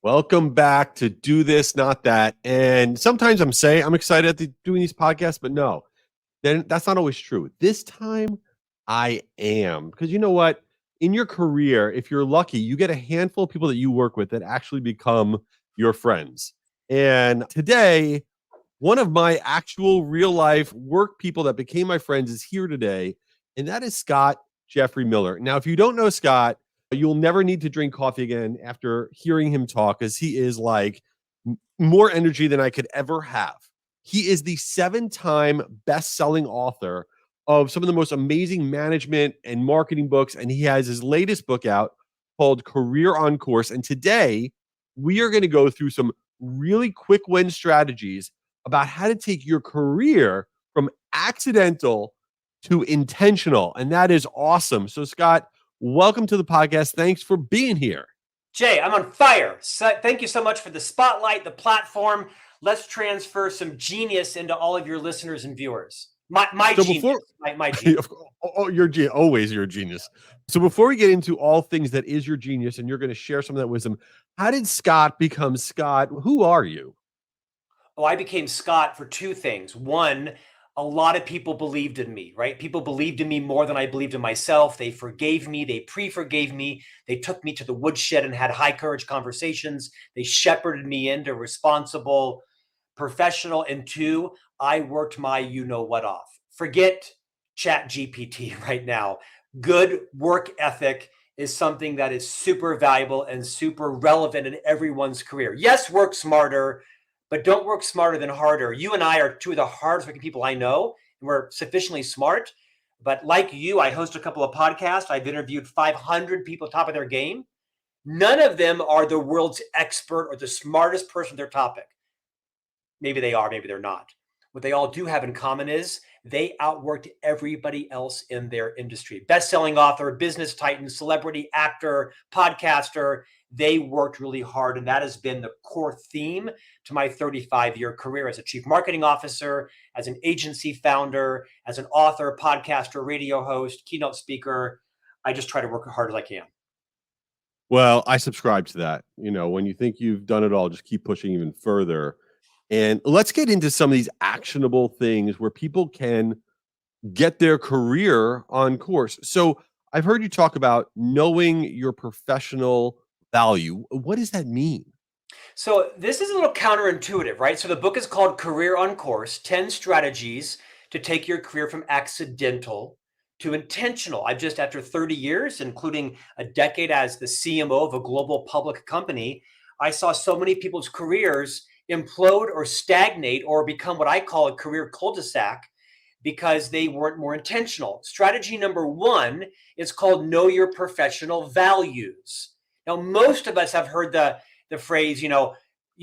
Welcome back to Do This, Not That. And sometimes I'm excited at doing these podcasts, but no, then that's not always true. This time I am. Because you know what? In your career, if you're lucky, you get a handful of people that you work with that actually become your friends. And today, one of my actual real life work people that became my friends is here today, and that is Scott Jeffrey Miller. Now, if you don't know Scott, you'll never need to drink coffee again after hearing him talk, as he is like more energy than I could ever have. He is the 7-time best-selling author of some of the most amazing management and marketing books, and he has his latest book out called Career on Course. And today, we are going to go through some really quick win strategies about how to take your career from accidental to intentional. And that is awesome. So, Scott, welcome to the podcast. Thanks for being here. Jay, I'm on fire. So, thank you so much for the spotlight, the platform. Let's transfer some genius into all of your listeners and viewers. My genius. Always you're a genius. So before we get into all things that is your genius, and you're going to share some of that wisdom, how did Scott become Scott? Who are you? Oh, I became Scott for two things. One, a lot of people believed in me, right? People believed in me more than I believed in myself. They forgave me. They pre-forgave me. They took me to the woodshed and had high courage conversations. They shepherded me into responsible, professional. And two, I worked my you-know-what off. Forget Chat GPT right now. Good work ethic is something that is super valuable and super relevant in everyone's career. Yes, work smarter, but don't work smarter than harder. You and I are two of the hardest working people I know, and we're sufficiently smart. But like you, I host a couple of podcasts. I've interviewed 500 people top of their game. None of them are the world's expert or the smartest person on their topic. Maybe they are, maybe they're not. What they all do have in common is they outworked everybody else in their industry. Best-selling author, business titan, celebrity, actor, podcaster. They worked really hard, and that has been the core theme to my 35-year career as a chief marketing officer, as an agency founder, as an author, podcaster, radio host, keynote speaker. I just try to work as hard as I can. Well, I subscribe to that. You know, when you think you've done it all, just keep pushing even further. And let's get into some of these actionable things where people can get their career on course. So I've heard you talk about knowing your professional value. What does that mean? So this is a little counterintuitive, right? So the book is called Career on Course, 10 Strategies to Take Your Career from Accidental to Intentional. I've just, after 30 years, including a decade as the CMO of a global public company, I saw so many people's careers implode or stagnate or become what I call a career cul-de-sac because they weren't more intentional. Strategy number one is called know your professional values. Now, most of us have heard the phrase, you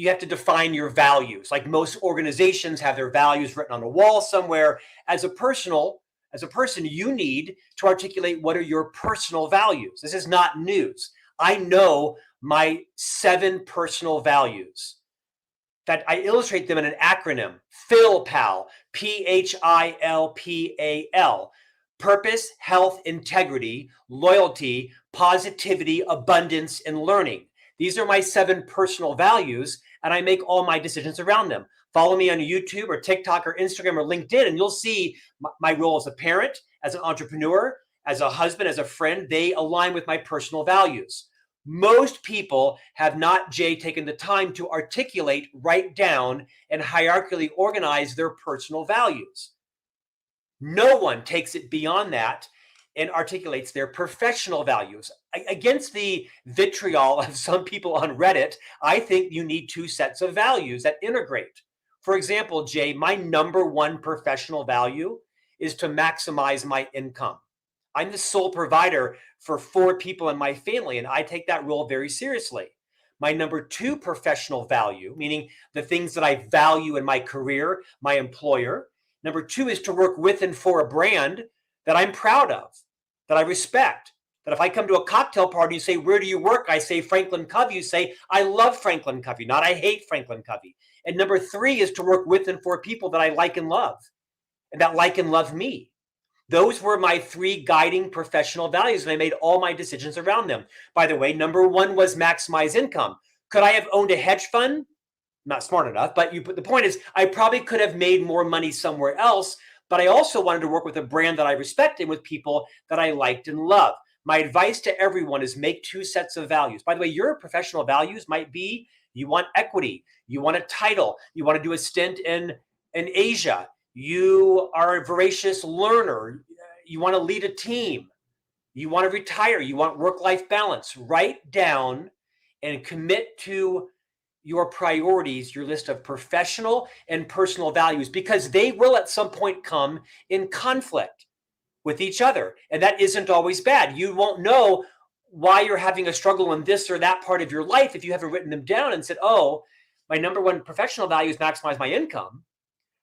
have to define your values. Like most organizations have their values written on a wall somewhere. As a person, you need to articulate what are your personal values. This is not news. I know my 7 personal values. That I illustrate them in an acronym, PHILPAL, PHILPAL. Purpose, health, integrity, loyalty, positivity, abundance, and learning. These are my 7 personal values, and I make all my decisions around them. Follow me on YouTube or TikTok or Instagram or LinkedIn, and you'll see my role as a parent, as an entrepreneur, as a husband, as a friend. They align with my personal values. Most people have not, Jay, taken the time to articulate, write down, and hierarchically organize their personal values. No one takes it beyond that and articulates their professional values. Against the vitriol of some people on Reddit, I think you need 2 sets of values that integrate. For example, Jay, my number 1 professional value is to maximize my income. I'm the sole provider for 4 people in my family, and I take that role very seriously. My number 2 professional value, meaning the things that I value in my career, my employer. Number 2 is to work with and for a brand that I'm proud of, that I respect. That if I come to a cocktail party and say, where do you work? I say Franklin Covey. You say, I love Franklin Covey, not I hate Franklin Covey. And number 3 is to work with and for people that I like and love, and that like and love me. Those were my 3 guiding professional values, and I made all my decisions around them. By the way, number 1 was maximize income. Could I have owned a hedge fund? Not smart enough, but the point is, I probably could have made more money somewhere else, but I also wanted to work with a brand that I respect and with people that I liked and loved. My advice to everyone is make 2 sets of values. By the way, your professional values might be you want equity, you want a title, you want to do a stint in Asia, you are a voracious learner, you want to lead a team, you want to retire, you want work-life balance. Write down and commit to your priorities, your list of professional and personal values, because they will at some point come in conflict with each other. And that isn't always bad. You won't know why you're having a struggle in this or that part of your life if you haven't written them down and said, oh, my number one professional value is maximize my income,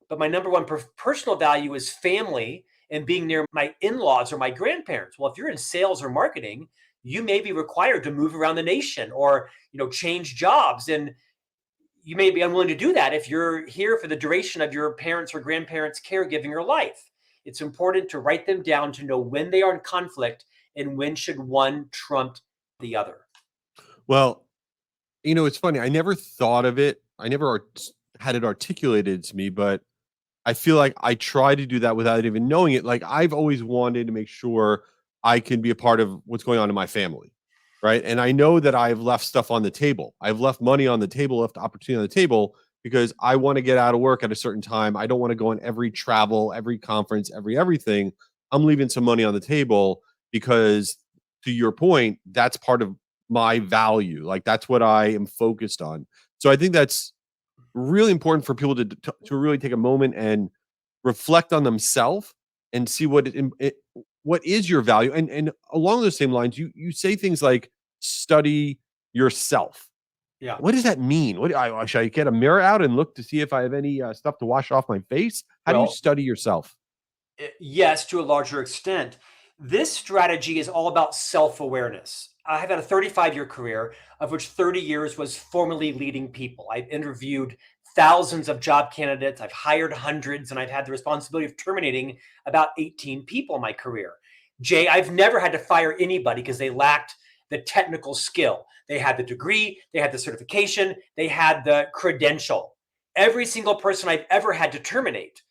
but my number one personal value is family and being near my in-laws or my grandparents. Well, if you're in sales or marketing, you may be required to move around the nation or, change jobs. And you may be unwilling to do that if you're here for the duration of your parents' or grandparents' caregiving or life. It's important to write them down to know when they are in conflict and when should one trump the other. Well, it's funny. I never thought of it. I never had it articulated to me, but I feel like I try to do that without even knowing it. Like, I've always wanted to make sure I can be a part of what's going on in my family. Right. And I know that I've left stuff on the table. I've left money on the table, left opportunity on the table because I want to get out of work at a certain time. I don't want to go on every travel, every conference, everything. I'm leaving some money on the table because, to your point, that's part of my value. Like, that's what I am focused on. So I think that's really important for people to really take a moment and reflect on themselves and see what is your value. And along those same lines, you say things like study yourself. Yeah. What does that mean? Should I get a mirror out and look to see if I have any stuff to wash off my face? How do you study yourself? Yes, to a larger extent. This strategy is all about self-awareness. I have had a 35-year career, of which 30 years was formally leading people. I've interviewed thousands of job candidates. I've hired hundreds, and I've had the responsibility of terminating about 18 people in my career. Jay, I've never had to fire anybody because they lacked the technical skill. They had the degree, they had the certification, they had the credential. Every single person I've ever had to terminate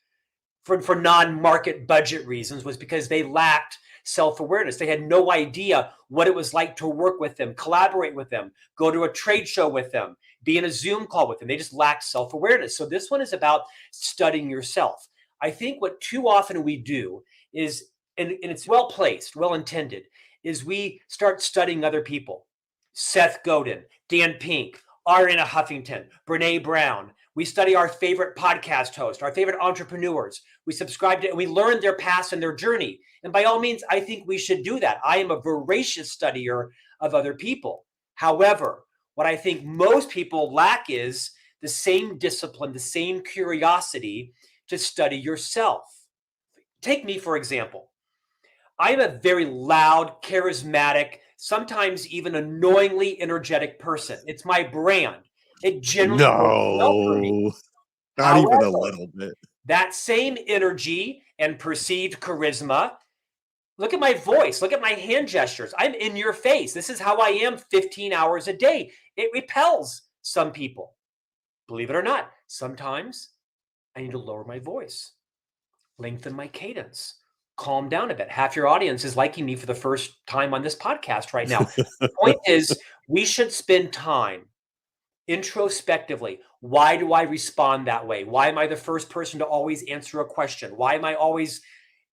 for non-market budget reasons was because they lacked self-awareness. They had no idea what it was like to work with them, collaborate with them, go to a trade show with them, be in a Zoom call with them. They just lacked self-awareness. So this one is about studying yourself. I think what too often we do is, and it's well placed, well intended, is we start studying other people. Seth Godin, Dan Pink, Ariana Huffington, Brene Brown. We study our favorite podcast host, our favorite entrepreneurs. We subscribe to, and we learn their past and their journey. And by all means, I think we should do that. I am a voracious studier of other people. However, what I think most people lack is the same discipline, the same curiosity to study yourself. Take me, for example. I am a very loud, charismatic, sometimes even annoyingly energetic person. It's my brand. It generally works well for me. Not even a little bit. That same energy and perceived charisma, look at my voice, look at my hand gestures. I'm in your face. This is how I am 15 hours a day. It repels some people. Believe it or not, sometimes I need to lower my voice, lengthen my cadence, calm down a bit. Half your audience is liking me for the first time on this podcast right now. The point is, we should spend time introspectively. Why do I respond that way? Why am I the first person to always answer a question? Why am I always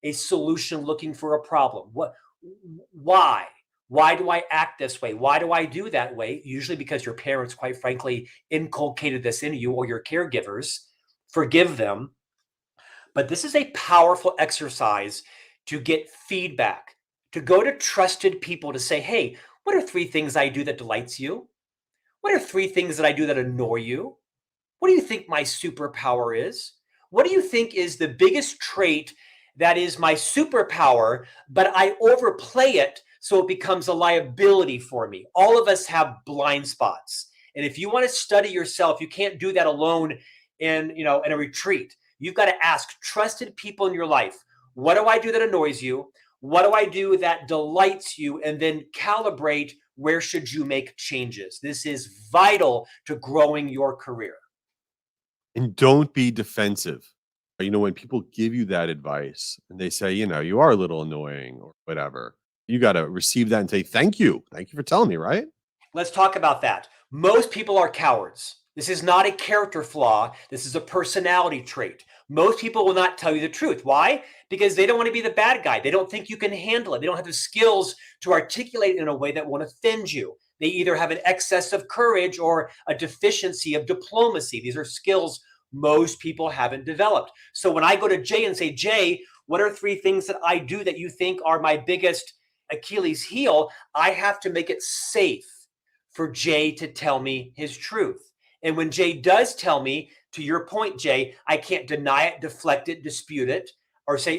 a solution looking for a problem? Why? Why do I act this way? Why do I do that way? Usually because your parents, quite frankly, inculcated this in you, or your caregivers. Forgive them. But this is a powerful exercise to get feedback, to go to trusted people to say, hey, what are 3 things I do that delights you? What are 3 things that I do that annoy you? What do you think my superpower is? What do you think is the biggest trait that is my superpower, but I overplay it so it becomes a liability for me? All of us have blind spots. And if you want to study yourself, you can't do that alone in a retreat. You've got to ask trusted people in your life, what do I do that annoys you? What do I do that delights you? And then calibrate Where should you make changes? This is vital to growing your career. And don't be defensive. When people give you that advice and they say, you are a little annoying or whatever, you got to receive that and say, thank you. Thank you for telling me, right? Let's talk about that. Most people are cowards. This is not a character flaw. This is a personality trait. Most people will not tell you the truth. Why? Because they don't want to be the bad guy. They don't think you can handle it. They don't have the skills to articulate it in a way that won't offend you. They either have an excess of courage or a deficiency of diplomacy. These are skills most people haven't developed. So when I go to Jay and say, Jay, what are 3 things that I do that you think are my biggest Achilles heel? I have to make it safe for Jay to tell me his truth. And when Jay does tell me, to your point, Jay, I can't deny it, deflect it, dispute it, or say,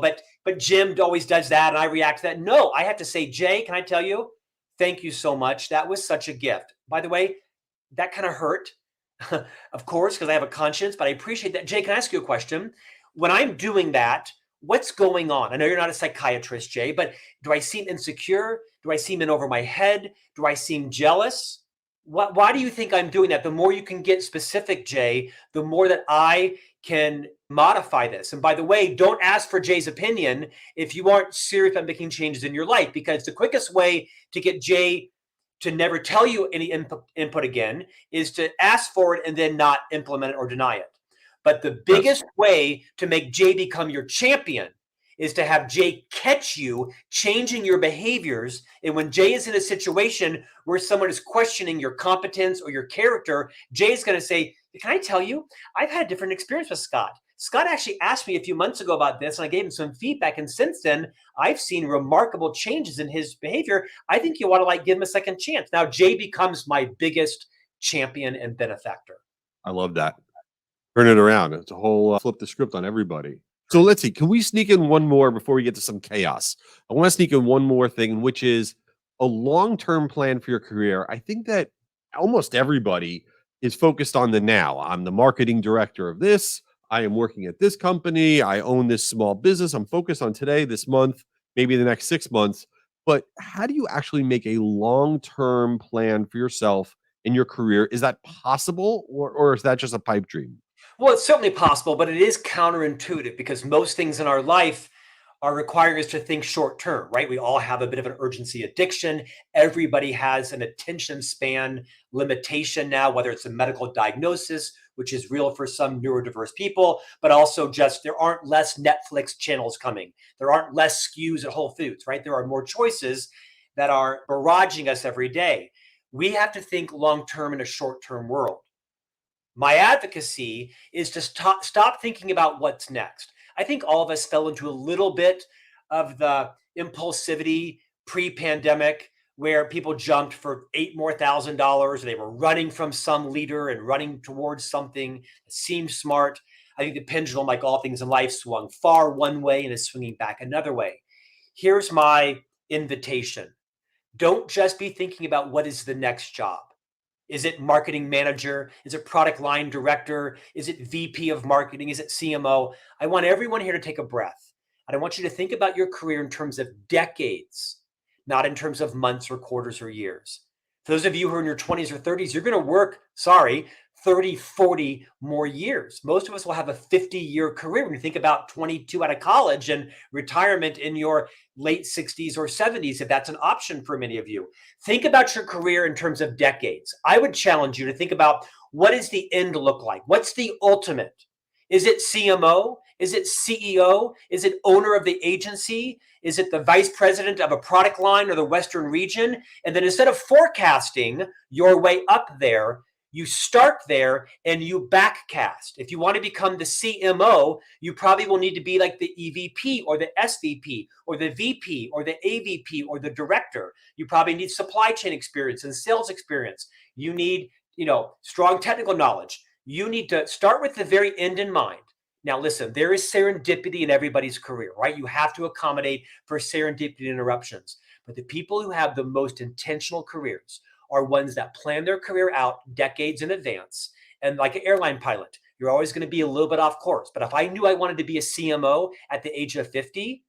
but Jim always does that and I react to that. No, I have to say, Jay, can I tell you? Thank you so much. That was such a gift. By the way, that kind of hurt, of course, because I have a conscience, but I appreciate that. Jay, can I ask you a question? When I'm doing that, what's going on? I know you're not a psychiatrist, Jay, but do I seem insecure? Do I seem in over my head? Do I seem jealous? Why do you think I'm doing that? The more you can get specific, Jay, the more that I can modify this. And by the way, don't ask for Jay's opinion if you aren't serious about making changes in your life, because the quickest way to get Jay to never tell you any input again is to ask for it and then not implement it or deny it. But the biggest way to make Jay become your champion is to have Jay catch you changing your behaviors. And when Jay is in a situation where someone is questioning your competence or your character, Jay's going to say, can I tell you, I've had a different experience with Scott. Scott actually asked me a few months ago about this, and I gave him some feedback. And since then, I've seen remarkable changes in his behavior. I think you want to give him a second chance. Now, Jay becomes my biggest champion and benefactor. I love that. Turn it around. It's a whole flip the script on everybody. So let's see. Can we sneak in one more before we get to some chaos? I want to sneak in one more thing, which is a long-term plan for your career. I think that almost everybody is focused on the now. I'm the marketing director of this. I am working at this company. I own this small business. I'm focused on today, this month, maybe the next 6 months. But how do you actually make a long-term plan for yourself in your career? Is that possible, or is that just a pipe dream? Well, it's certainly possible, but it is counterintuitive because most things in our life are requiring us to think short term, right? We all have a bit of an urgency addiction. Everybody has an attention span limitation now, whether it's a medical diagnosis, which is real for some neurodiverse people, but also just there aren't less Netflix channels coming. There aren't less SKUs at Whole Foods, right? There are more choices that are barraging us every day. We have to think long term in a short term world. My advocacy is to stop thinking about what's next. I think all of us fell into a little bit of the impulsivity pre-pandemic where people jumped for $8,000 more. They were running from some leader and running towards something that seemed smart. I think the pendulum, like all things in life, swung far one way and is swinging back another way. Here's my invitation. Don't just be thinking about what is the next job. Is it marketing manager? Is it product line director? Is it VP of marketing? Is it CMO? I want everyone here to take a breath. And I want you to think about your career in terms of decades, not in terms of months or quarters or years. For those of you who are in your 20s or 30s, you're going to work, 30, 40 more years. Most of us will have a 50-year career when you think about 22 out of college and retirement in your late 60s or 70s, if that's an option for many of you. Think about your career in terms of decades. I would challenge you to think about, what does the end look like? What's the ultimate? Is it CMO? Is it CEO? Is it owner of the agency? Is it the vice president of a product line or the Western region? And then instead of forecasting your way up there, you start there and you backcast. If you want to become the CMO, you probably will need to be like the EVP or the SVP or the VP or the AVP or the director. You probably need supply chain experience and sales experience. You need, strong technical knowledge. You need to start with the very end in mind. Now, listen, there is serendipity in everybody's career, right? You have to accommodate for serendipity interruptions. But the people who have the most intentional careers are ones that plan their career out decades in advance. And like an airline pilot, you're always going to be a little bit off course. But if I knew I wanted to be a CMO at the age of 50,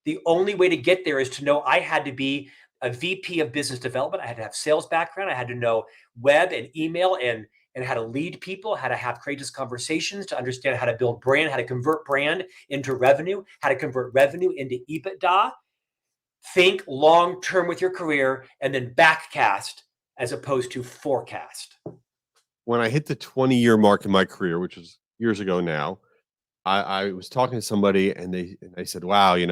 the only way to get there is to know I had to be a VP of business development. I had to have sales background. I had to know web and email and how to lead people, how to have courageous conversations, to understand how to build brand, how to convert brand into revenue, how to convert revenue into EBITDA. Think long-term with your career and then backcast as opposed to forecast. When I hit the 20-year mark in my career, which was years ago now, I was talking to somebody and they said, wow, I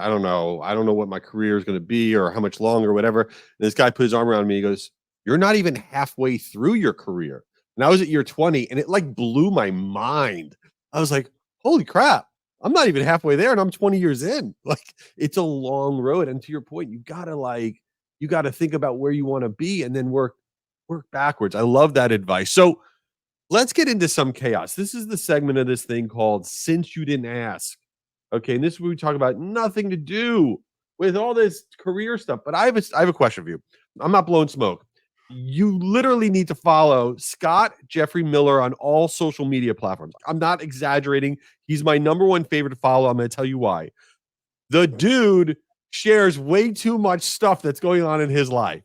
don't know. I don't know what my career is going to be or how much longer or whatever. And this guy put his arm around me. He goes, you're not even halfway through your career. And I was at year 20 and it like blew my mind. I was like, holy crap. I'm not even halfway there and I'm 20 years in. Like it's a long road. And to your point, you gotta think about where you want to be and then work backwards. I love that advice. So let's get into some chaos. This is the segment of this thing called Since You Didn't Ask. Okay, and this is where we talk about nothing to do with all this career stuff. But I have a question for you. I'm not blowing smoke. You literally need to follow Scott Jeffrey Miller on all social media platforms. I'm not exaggerating. He's my number one favorite to follow. I'm going to tell you why. The dude shares way too much stuff that's going on in his life.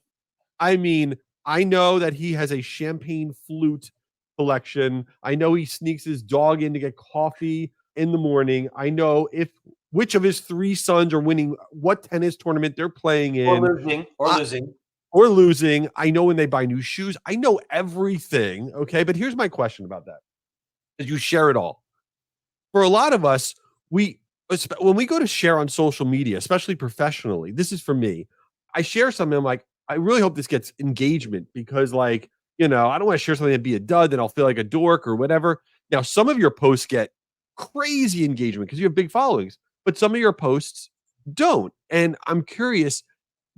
I mean, I know that he has a champagne flute collection. I know he sneaks his dog in to get coffee in the morning. I know which of his 3 sons are winning what tennis tournament they're playing in. Or losing. I know when they buy new shoes. I know everything. Okay. But here's my question about that. Because you share it all. For a lot of us, when we go to share on social media, especially professionally, this is for me. I share something. I'm like, I really hope this gets engagement because I don't want to share something that'd be a dud, then I'll feel like a dork or whatever. Now, some of your posts get crazy engagement because you have big followings, but some of your posts don't. And I'm curious,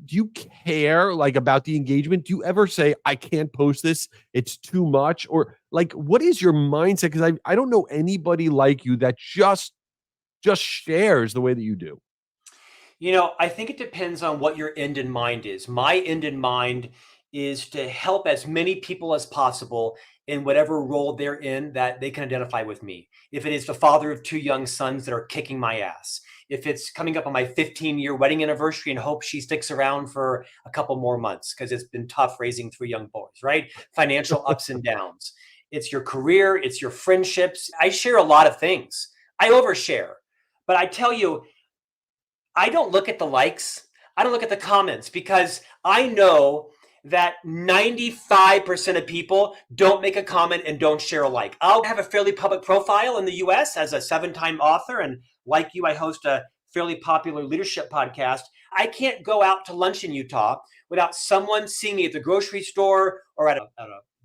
do you care about the engagement? Do you ever say, I can't post this, it's too much? Or what is your mindset? Because I don't know anybody like you that just shares the way that you do. I think it depends on what your end in mind is. My end in mind is to help as many people as possible in whatever role they're in that they can identify with me. If it is the father of 2 young sons that are kicking my ass, if it's coming up on my 15-year wedding anniversary and hope she sticks around for a couple more months because it's been tough raising 3 young boys, right? Financial ups and downs. It's your career, it's your friendships. I share a lot of things. I overshare. But I tell you, I don't look at the likes. I don't look at the comments because I know that 95% of people don't make a comment and don't share a like. I'll have a fairly public profile in the US as a 7-time author. And like you, I host a fairly popular leadership podcast. I can't go out to lunch in Utah without someone seeing me at the grocery store or at a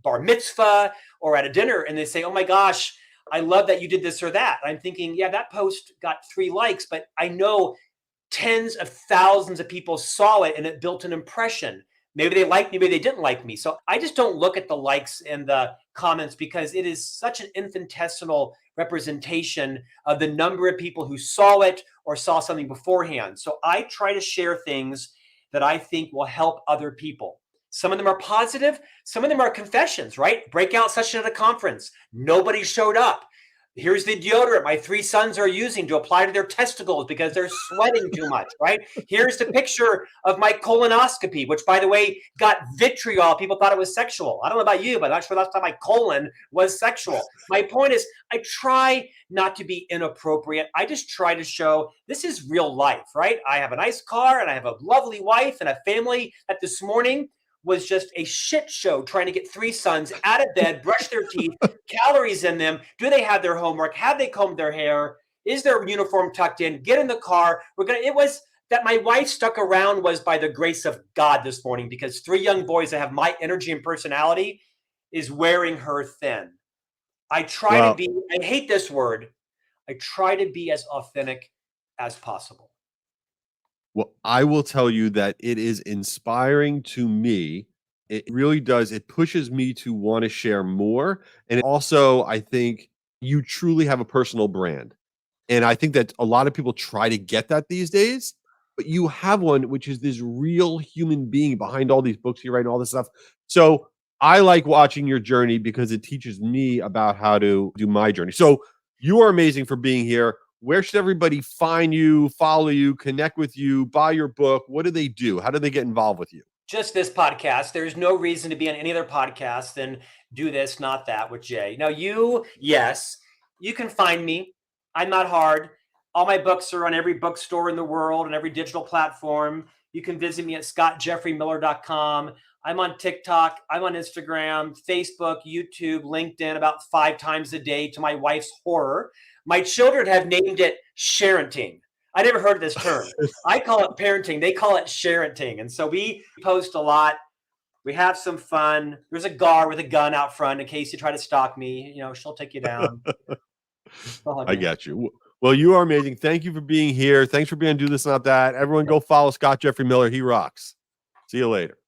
bar mitzvah or at a dinner. And they say, oh my gosh, I love that you did this or that. I'm thinking, yeah, that post got 3 likes, but I know tens of thousands of people saw it and it built an impression. Maybe they liked me, maybe they didn't like me. So I just don't look at the likes and the comments because it is such an infinitesimal representation of the number of people who saw it or saw something beforehand. So I try to share things that I think will help other people. Some of them are positive. Some of them are confessions, right? Breakout session at a conference. Nobody showed up. Here's the deodorant my 3 sons are using to apply to their testicles because they're sweating too much, right? Here's the picture of my colonoscopy, which, by the way, got vitriol. People thought it was sexual. I don't know about you, but I'm not sure last time my colon was sexual. My point is, I try not to be inappropriate. I just try to show this is real life, right? I have a nice car and I have a lovely wife and a family that this morning was just a shit show trying to get 3 sons out of bed, brush their teeth, calories in them. Do they have their homework? Have they combed their hair? Is their uniform tucked in? Get in the car. It was that my wife stuck around was by the grace of God this morning because 3 young boys that have my energy and personality is wearing her thin. I try to be, I hate this word. I try to be as authentic as possible. Well, I will tell you that it is inspiring to me. It really does. It pushes me to want to share more. And also, I think you truly have a personal brand. And I think that a lot of people try to get that these days, but you have one, which is this real human being behind all these books you write and all this stuff. So I like watching your journey because it teaches me about how to do my journey. So you are amazing for being here. where should everybody find you, follow you, connect with you, buy your book? What do they do? How do they get involved with you? Just this podcast. There's no reason to be on any other podcast than Do This, Not That with Jay. Now, yes, you can find me. I'm not hard. All my books are on every bookstore in the world and every digital platform. You can visit me at scottjeffreymiller.com. I'm on TikTok. I'm on Instagram, Facebook, YouTube, LinkedIn about 5 times a day to my wife's horror. My children have named it sharenting. I never heard of this term. I call it parenting. They call it sharenting. And so we post a lot. We have some fun. There's a guard with a gun out front in case you try to stalk me. She'll take you down. I got you. Well, you are amazing. Thank you for being here. Thanks for being Do This, Not That. Everyone go follow Scott Jeffrey Miller. He rocks. See you later.